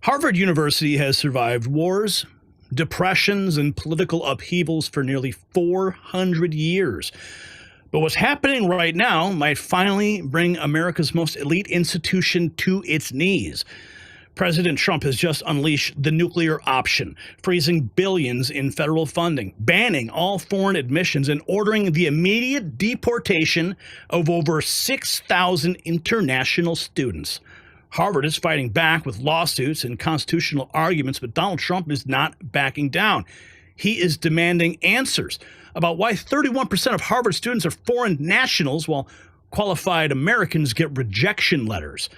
Harvard University has survived wars, depressions, and political upheavals for nearly 400 years. But what's happening right now might finally bring America's most elite institution to its knees. President Trump has just unleashed the nuclear option, freezing billions in federal funding, banning all foreign admissions, and ordering the immediate deportation of over 6,000 international students. Harvard is fighting back with lawsuits and constitutional arguments, but Donald Trump is not backing down. He is demanding answers about why 31% of Harvard students are foreign nationals while qualified Americans get rejection letters.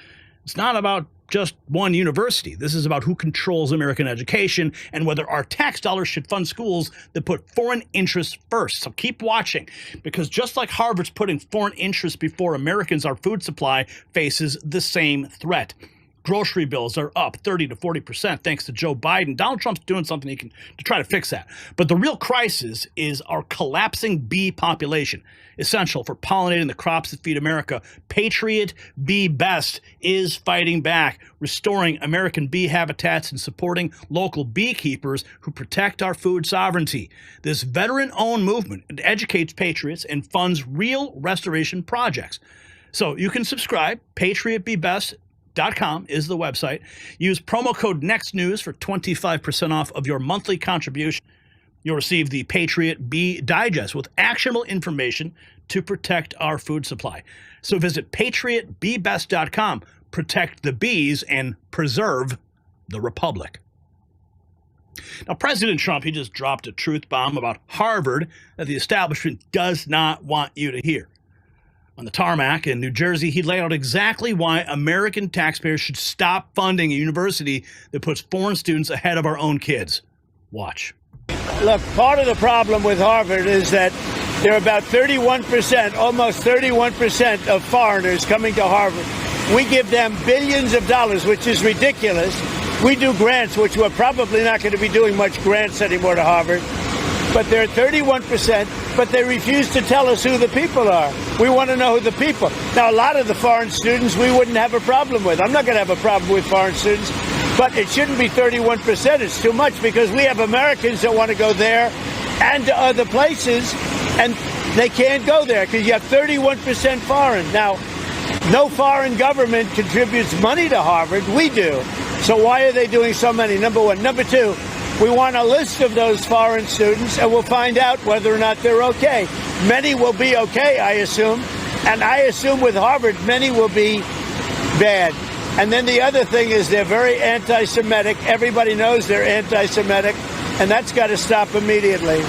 It's not about just one university. This is about who controls American education and whether our tax dollars should fund schools that put foreign interests first. So keep watching, because just like Harvard's putting foreign interests before Americans, our food supply faces the same threat. Grocery bills are up 30 to 40% thanks to Joe Biden. Donald Trump's doing something to try to fix that. But the real crisis is our collapsing bee population, essential for pollinating the crops that feed America. Patriot Bee Best is fighting back, restoring American bee habitats and supporting local beekeepers who protect our food sovereignty. This veteran-owned movement educates patriots and funds real restoration projects. So you can subscribe. PatriotBeeBest.com is the website. Use promo code NEXTNEWS for 25% off of your monthly contribution. You'll receive the Patriot Bee Digest with actionable information to protect our food supply. So visit PatriotBeeBest.com. Protect the bees and preserve the republic. Now, President Trump, he just dropped a truth bomb about Harvard that the establishment does not want you to hear. On the tarmac in New Jersey, he laid out exactly why American taxpayers should stop funding a university that puts foreign students ahead of our own kids. Watch. Look, part of the problem with Harvard is that there are about 31%, almost 31% of foreigners coming to Harvard. We give them billions of dollars, which is ridiculous. We do grants, which we're probably not going to be doing much grants anymore to Harvard. But they're 31%, but they refuse to tell us who the people are. We want to know who the people. Now, a lot of the foreign students we wouldn't have a problem with. I'm not going to have a problem with foreign students, but it shouldn't be 31%. It's too much, because we have Americans that want to go there and to other places, and they can't go there because you have 31% foreign. Now, no foreign government contributes money to Harvard. We do. So why are they doing so many? Number one. Number two, we want a list of those foreign students, and we'll find out whether or not they're okay. Many will be okay, I assume. And I assume with Harvard, many will be bad. And then the other thing is they're very anti-Semitic. Everybody knows they're anti-Semitic, and that's got to stop immediately.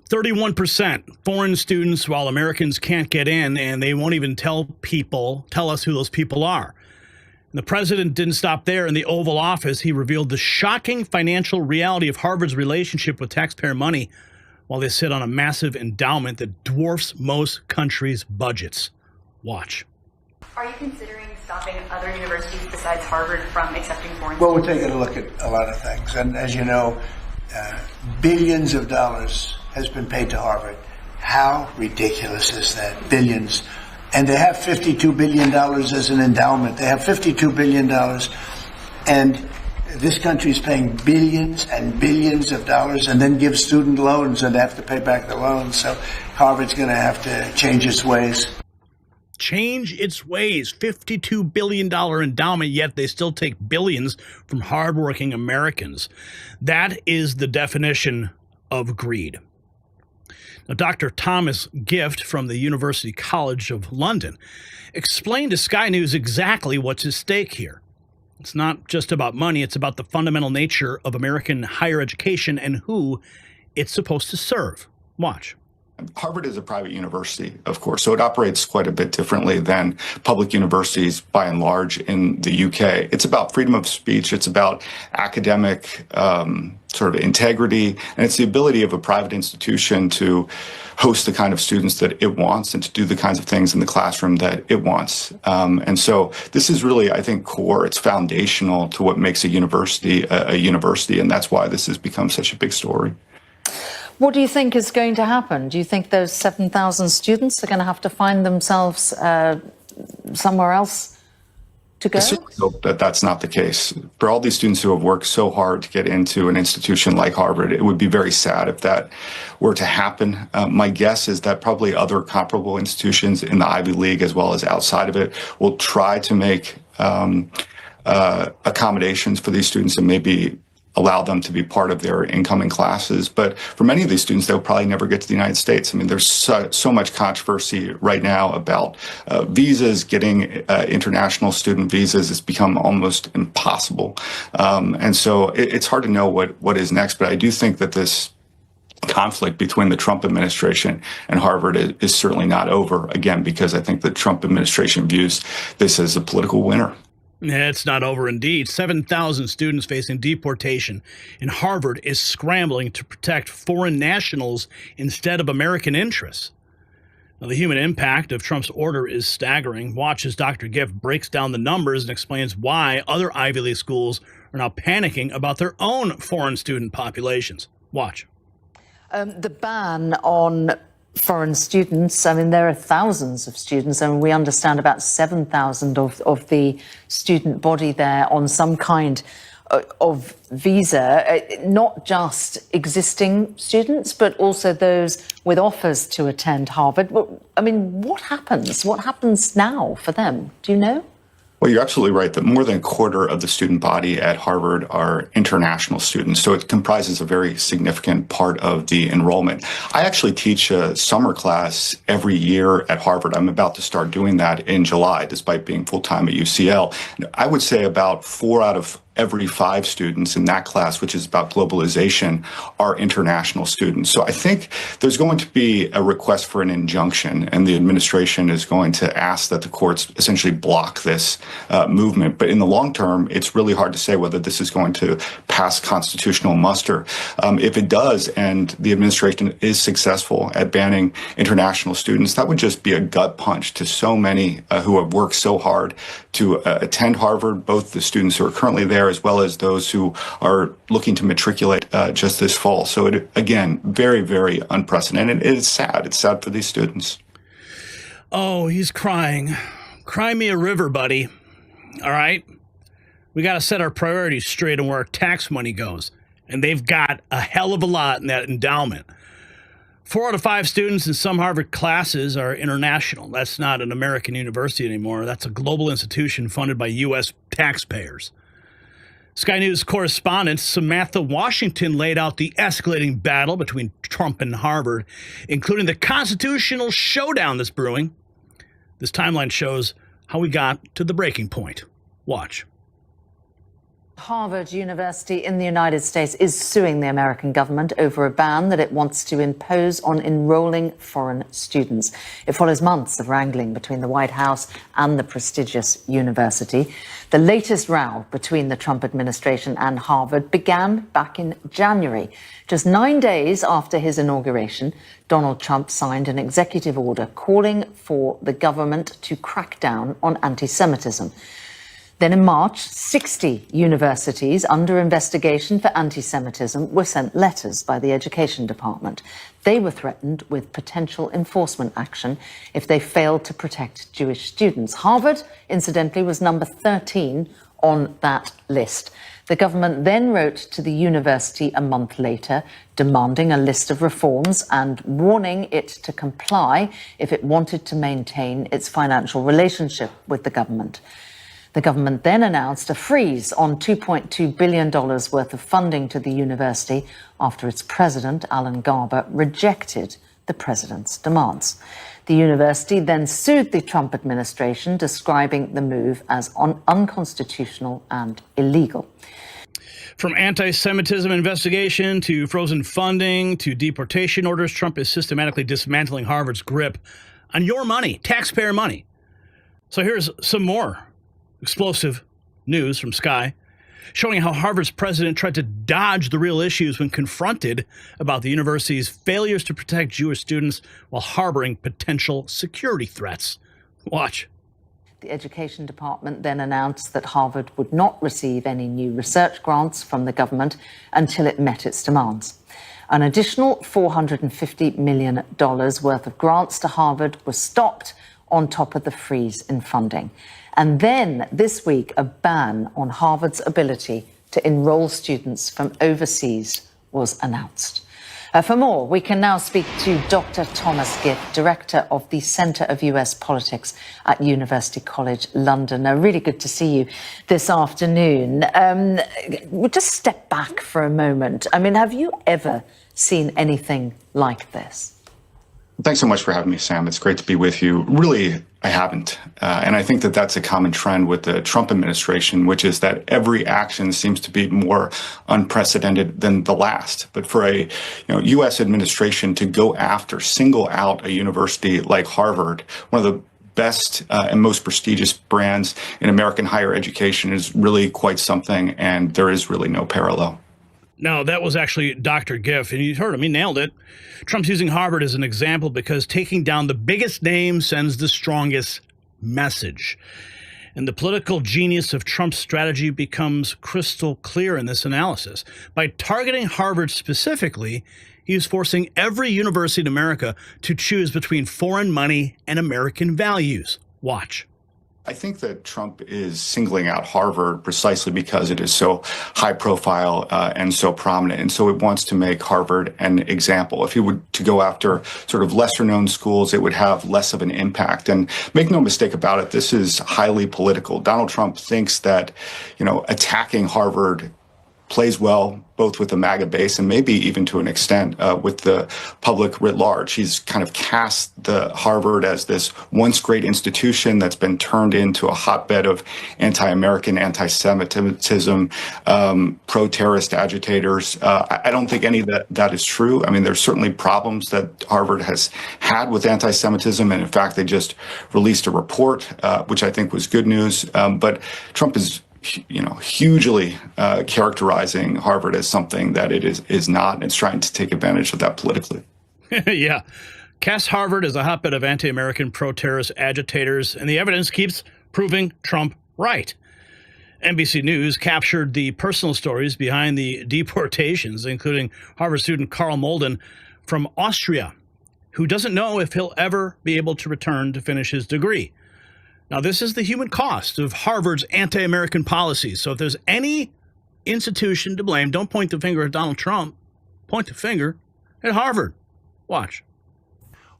31% foreign students, while Americans can't get in, and they won't even tell us who those people are. The president didn't stop there. In the Oval Office, he revealed the shocking financial reality of Harvard's relationship with taxpayer money while they sit on a massive endowment that dwarfs most countries' budgets. Watch. Are you considering stopping other universities besides Harvard from accepting foreign students? Well, we're taking a look at a lot of things. And as you know, billions of dollars has been paid to Harvard. How ridiculous is that? Billions. And they have $52 billion as an endowment. They have $52 billion. And this country is paying billions and billions of dollars and then gives student loans, and they have to pay back the loans. So Harvard's going to have to change its ways. Change its ways. $52 billion endowment, yet they still take billions from hardworking Americans. That is the definition of greed. Now, Dr. Thomas Gift from the University College of London explained to Sky News exactly what's at stake here. It's not just about money, it's about the fundamental nature of American higher education and who it's supposed to serve. Watch. Harvard is a private university, of course, so it operates quite a bit differently than public universities by and large in the UK. It's about freedom of speech. It's about academic sort of integrity, and it's the ability of a private institution to host the kind of students that it wants and to do the kinds of things in the classroom that it wants. And so this is really, I think, core. It's foundational to what makes a university a university, and that's why this has become such a big story. What do you think is going to happen? Do you think those 7,000 students are going to have to find themselves somewhere else to go? I certainly hope that that's not the case. For all these students who have worked so hard to get into an institution like Harvard, it would be very sad if that were to happen. My guess is that probably other comparable institutions in the Ivy League, as well as outside of it, will try to make accommodations for these students and maybe allow them to be part of their incoming classes. But for many of these students, they'll probably never get to the United States. I mean, there's so much controversy right now about visas, getting international student visas. It's become almost impossible. And so it's hard to know what is next. But I do think that this conflict between the Trump administration and Harvard is certainly not over, again, because I think the Trump administration views this as a political winner. It's not over indeed. 7,000 students facing deportation, and Harvard is scrambling to protect foreign nationals instead of American interests. Now, the human impact of Trump's order is staggering. Watch as Dr. Gift breaks down the numbers and explains why other Ivy League schools are now panicking about their own foreign student populations. Watch. The ban on foreign students, I mean, there are thousands of students, and we understand about 7,000 of the student body there on some kind of visa, not just existing students, but also those with offers to attend Harvard. I mean, what happens? What happens now for them? Do you know? Well, you're absolutely right that more than a quarter of the student body at Harvard are international students. So it comprises a very significant part of the enrollment. I actually teach a summer class every year at Harvard. I'm about to start doing that in July, despite being full-time at UCL. I would say about 4 out of every 5 students in that class, which is about globalization, are international students. So I think there's going to be a request for an injunction, and the administration is going to ask that the courts essentially block this movement. But in the long term, it's really hard to say whether this is going to pass constitutional muster. If it does, and the administration is successful at banning international students, that would just be a gut punch to so many who have worked so hard to attend Harvard, both the students who are currently there as well as those who are looking to matriculate just this fall. So it, again, very, very unprecedented. It is sad. It's sad for these students. Oh, he's crying. Cry me a river, buddy. All right? We got to set our priorities straight on where our tax money goes. And they've got a hell of a lot in that endowment. 4 out of 5 students in some Harvard classes are international. That's not an American university anymore. That's a global institution funded by U.S. taxpayers. Sky News correspondent Samantha Washington laid out the escalating battle between Trump and Harvard, including the constitutional showdown that's brewing. This timeline shows how we got to the breaking point. Watch. Harvard University in the United States is suing the American government over a ban that it wants to impose on enrolling foreign students. It follows months of wrangling between the White House and the prestigious university. The latest row between the Trump administration and Harvard began back in January. Just 9 days after his inauguration, Donald Trump signed an executive order calling for the government to crack down on anti-Semitism. Then in March, 60 universities under investigation for anti-Semitism were sent letters by the Education Department. They were threatened with potential enforcement action if they failed to protect Jewish students. Harvard, incidentally, was number 13 on that list. The government then wrote to the university a month later, demanding a list of reforms and warning it to comply if it wanted to maintain its financial relationship with the government. The government then announced a freeze on $2.2 billion worth of funding to the university after its president, Alan Garber, rejected the president's demands. The university then sued the Trump administration, describing the move as unconstitutional and illegal. From anti-Semitism investigation to frozen funding to deportation orders, Trump is systematically dismantling Harvard's grip on your money, taxpayer money. So here's some more explosive news from Sky, showing how Harvard's president tried to dodge the real issues when confronted about the university's failures to protect Jewish students while harboring potential security threats. Watch. The Education Department then announced that Harvard would not receive any new research grants from the government until it met its demands. An additional $450 million worth of grants to Harvard was stopped on top of the freeze in funding. And then this week, a ban on Harvard's ability to enroll students from overseas was announced. For more, we can now speak to Dr. Thomas Gift, Director of the Centre of US Politics at University College London. Really good to see you this afternoon. We'll just step back for a moment. I mean, have you ever seen anything like this? Thanks so much for having me, Sam. It's great to be with you. Really, I haven't. And I think that that's a common trend with the Trump administration, which is that every action seems to be more unprecedented than the last. But for a U.S. administration to go after, single out a university like Harvard, one of the best and most prestigious brands in American higher education, is really quite something. And there is really no parallel. No, that was actually Dr. Giff, and you heard him. He nailed it. Trump's using Harvard as an example because taking down the biggest name sends the strongest message. And the political genius of Trump's strategy becomes crystal clear in this analysis. By targeting Harvard specifically, he is forcing every university in America to choose between foreign money and American values. Watch. I think that Trump is singling out Harvard precisely because it is so high profile and so prominent. And so it wants to make Harvard an example. If he were to go after sort of lesser known schools, it would have less of an impact. And make no mistake about it, this is highly political. Donald Trump thinks that, attacking Harvard plays well both with the MAGA base and maybe even to an extent with the public writ large. He's kind of cast the Harvard as this once great institution that's been turned into a hotbed of anti-American, anti-Semitism, pro-terrorist agitators. I don't think any of that is true. I mean, there's certainly problems that Harvard has had with anti-Semitism, and in fact, they just released a report, which I think was good news. But Trump is hugely characterizing Harvard as something that it is not, and it's trying to take advantage of that politically. Yeah. Cast Harvard as a hotbed of anti-American pro-terrorist agitators, and the evidence keeps proving Trump right. NBC News captured the personal stories behind the deportations, including Harvard student Carl Malden from Austria, who doesn't know if he'll ever be able to return to finish his degree. Now, this is the human cost of Harvard's anti-American policies. So if there's any institution to blame, don't point the finger at Donald Trump. Point the finger at Harvard. Watch.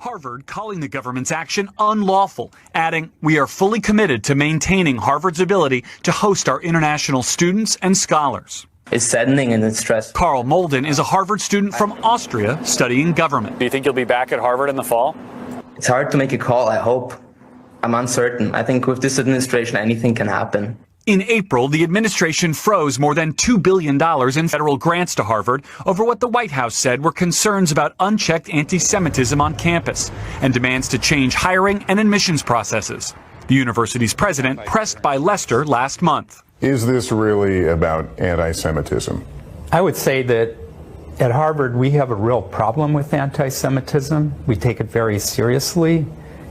Harvard calling the government's action unlawful, adding, "We are fully committed to maintaining Harvard's ability to host our international students and scholars." It's saddening and it's stressful. Carl Malden is a Harvard student from Austria studying government. Do you think you'll be back at Harvard in the fall? It's hard to make a call, I hope. I'm uncertain. I think with this administration, anything can happen. In April, the administration froze more than $2 billion in federal grants to Harvard over what the White House said were concerns about unchecked anti-Semitism on campus and demands to change hiring and admissions processes. The university's president pressed by Lester last month. Is this really about anti-Semitism? I would say that at Harvard, we have a real problem with anti-Semitism. We take it very seriously,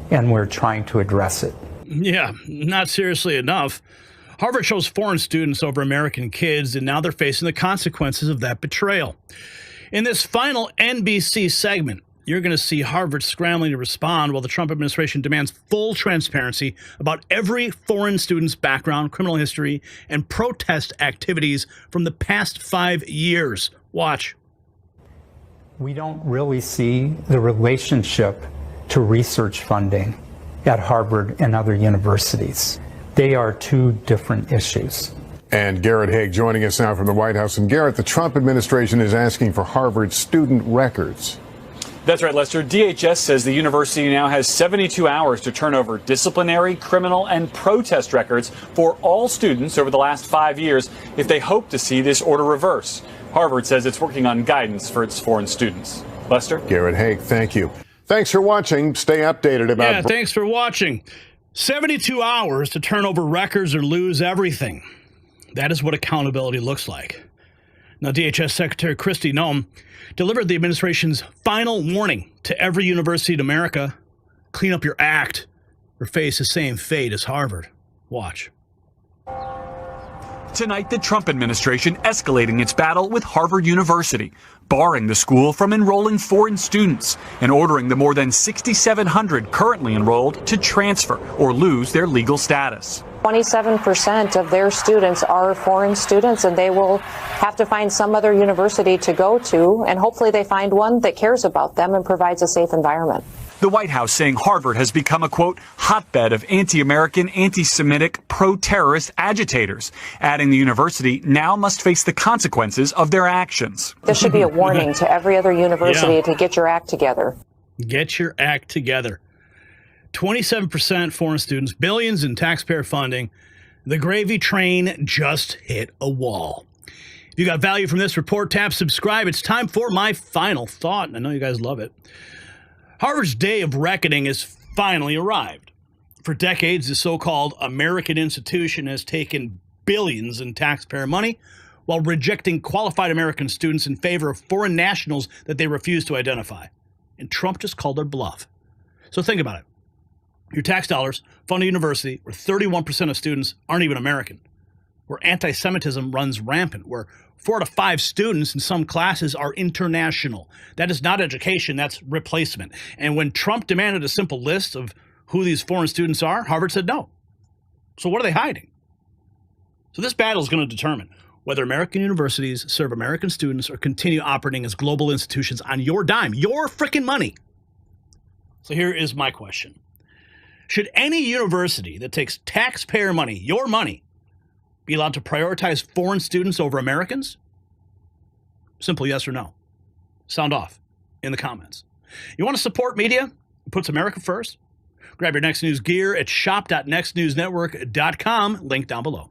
and we're trying to address it. Yeah, not seriously enough. Harvard chose foreign students over American kids, and now they're facing the consequences of that betrayal. In this final NBC segment, you're going to see Harvard scrambling to respond while the Trump administration demands full transparency about every foreign student's background, criminal history, and protest activities from the past 5 years. Watch. We don't really see the relationship to research funding at Harvard and other universities. They are two different issues. And Garrett Haig joining us now from the White House. And Garrett, the Trump administration is asking for Harvard student records. That's right, Lester. DHS says the university now has 72 hours to turn over disciplinary, criminal, and protest records for all students over the last 5 years if they hope to see this order reverse. Harvard says it's working on guidance for its foreign students. Lester? Garrett Haig, thank you. Thanks for watching. Stay updated about... Yeah, thanks for watching. 72 hours to turn over records or lose everything. That is what accountability looks like. Now, DHS Secretary Kristi Noem delivered the administration's final warning to every university in America. Clean up your act or face the same fate as Harvard. Watch. Tonight, the Trump administration escalating its battle with Harvard University, barring the school from enrolling foreign students and ordering the more than 6,700 currently enrolled to transfer or lose their legal status. 27% of their students are foreign students, and they will have to find some other university to go to, and hopefully they find one that cares about them and provides a safe environment. The White House saying Harvard has become a, quote, hotbed of anti-American, anti-Semitic, pro-terrorist agitators, adding the university now must face the consequences of their actions. This should be a warning to every other university to get your act together. Get your act together. 27% foreign students, billions in taxpayer funding. The gravy train just hit a wall. If you got value from this report, tap subscribe. It's time for my final thought. I know you guys love it. Harvard's day of reckoning has finally arrived. For decades, the so-called American institution has taken billions in taxpayer money while rejecting qualified American students in favor of foreign nationals that they refuse to identify. And Trump just called their bluff. So think about it. Your tax dollars fund a university where 31% of students aren't even American, where anti-Semitism runs rampant, where 4 out of 5 students in some classes are international. That is not education, that's replacement. And when Trump demanded a simple list of who these foreign students are, Harvard said no. So what are they hiding? So this battle is going to determine whether American universities serve American students or continue operating as global institutions on your dime, your frickin' money. So here is my question. Should any university that takes taxpayer money, your money, be allowed to prioritize foreign students over Americans? Simple yes or no. Sound off in the comments. You want to support media that puts America first? Grab your Next News gear at shop.nextnewsnetwork.com, link down below.